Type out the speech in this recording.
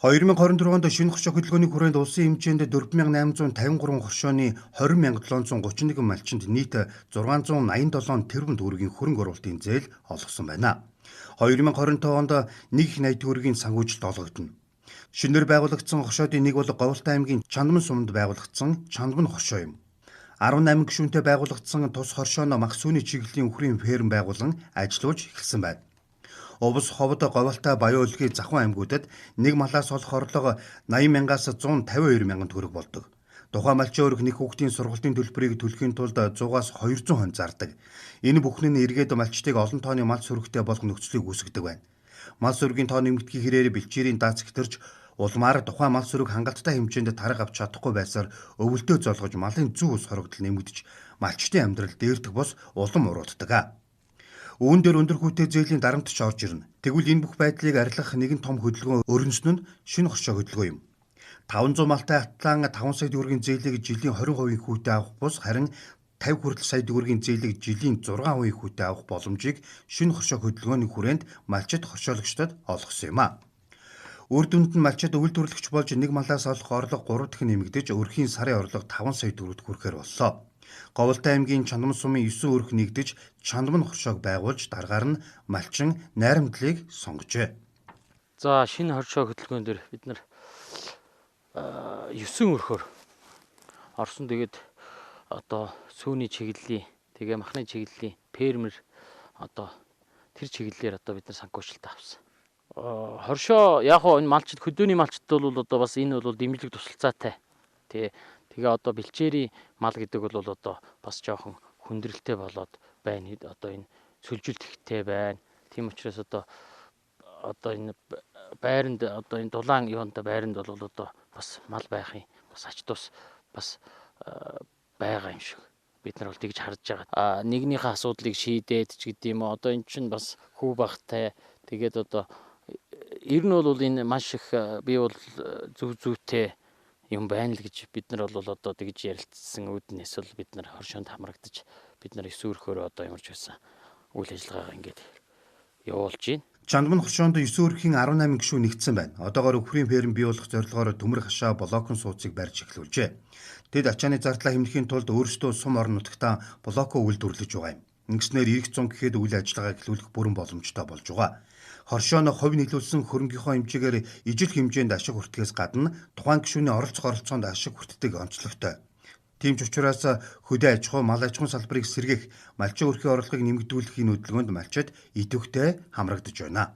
2024 онд шинэ хоршоо хөдөлгөөний хүрээнд улсын хэмжээнд 4853 хоршооны 20731 малчинд нийт 687 тэрбум төгрөгийн хөрөнгө оруулалтын зээл олгосон байна. 2025 онд нэг их найт төгрөгийн санхүүжилт олгогдно. Шинээр байгуулагдсан хоршоодын нэг бол Говьалтай аймгийн Чандман суманд байгуулагдсан Чандман хоршоо юм. 18 гишүүнтэй байгуулагдсан тус хоршооно мах сүүний чиглэлийн үхрийн ферм байгуулан ажиллаж эхэлсэн байна. Увс, Ховд, Говьалтай, Баян Улгийн Захуун аймгуудад нэг малаас олох орлого 80 мянгаас 152 мянган төгрөг болдог. Тухайн малчин өрх нэг хүүхдийн сургалтын төлбөрийг төлөхийн тулд 100-аас 200 хон зардаг. Энэ бүхэн нь эргээд малчтыг олон тооны мал сүрэгтэй болох нөхцөлийг үүсгэдэг байна. Мал сүргийн тоо нэмэгдэхий хэрээр бэлчээрийн дац гитэрч улмаар тухайн мал сүрэг хангалттай хэмжээнд тарга авч чадахгүй байсаар өвөлдөө золгож малын зүү ус хорогдол нэмэгдэж малчтын амьдрал дээрдэх бос улам урууддаг. Үүн дээр өндөр хүүтэй зээлийн дарамтч орж ирнэ. Тэгвэл энэ бүх байдлыг арилгах нэгэн том хөдөлгөөн өрнөсөн нь шинэ хоршоо хөдөлгөөн юм. 500 малтай атлан 5 сая төгрөгийн зээлийг жилийн 20% хүүтэй авах бус харин 50 хүртэл сая төгрөгийн зээлийг жилийн 6% хүүтэй авах боломжийг шинэ хоршоо хөдөлгөөний хүрээнд малчид хоршоологчдод олгосон юм а. Үр дүнд нь малчид өвөл төрлөгч болж нэг малаас олох орлого 3 дахин нэмэгдэж өрхийн сарын орлого 5 сая төгрөгт хүрэхээр боллоо. Говьалтай аймгийн Чандман сумын 9 өрх нэгдэж Чандман хоршоог байгуулж дараагаар нь малчин найрамдлыг сонгожээ. За шинэ хоршоо хөдөлгөөн дээр бид нар 9 өрхөөр орсон. Тэгээд одоо сүүний чиглэлийн тэгээ махны чиглэлийн фермер одоо тэр чиглэлээр одоо бид нар санхүүжилт авсан. Хоршоо яг энэ малчид хөдөөний малчид бол одоо бас энэ бол дэмжлэг тусалцаатай. Тэгээ одоо бэлчээрийн мал гэдэг бол одоо бас жоохон хүндрэлтэй болоод байна. Одоо энэ сүлжилт ихтэй байна. Тийм учраас одоо энэ байранд одоо энэ дулаан юунда байранд бол одоо бас мал байхын бас ач тус бас байгаа юм шиг бид нар бол тэгж харж байгаа. Нэгнийхээ асуудлыг шийдээд ч гэдэм үү одоо эн чинь бас хүү багтай. Тэгээд одоо ер нь бол энэ маш их би бол зүйтэй юм байна л гэж бид нар бол одоо тэгж ярилцсан үүднээс бол бид нар хоршоонд хамрагдаж бид нар 9 өрхөөр одоо ямарч байсан үйл ажиллагаагаа ингээд явуулж байна. Чандман хоршоонд 9 өрхийн 18 гишүүн нэгдсэн байна. Одоогоор үхрийн ферм бий болох зорилгоор төмөр хашаа блокон сууцыг барьж эхлүүлжээ. Тэд ачааны зардлаа хэмнэхийн тулд өөрсдөө сум орон нутагтаа блоко үйлдвэрлэж байгаа юм. Ингэснээр ирэх зун гэхэд үйл ажиллагаа эхлүүлэх бүрэн боломжтой болж байгаа. Хоршооно хувь нийлүүлсэн хөрөнгийнхөө хэмжээгээр ижил хэмжээнд ашиг хүртгээс гадна тухайн гишүүний оролцоонд ашиг хүртдэг онцлогтой. Тийм ч учраас хөдөө аж ахуй, мал аж ахуйн салбарыг сэргээх, малчин өрхийн орлогыг нэмэгдүүлэх энэ хөдөлгөөнд малчид идэвхтэй хамрагдаж байна.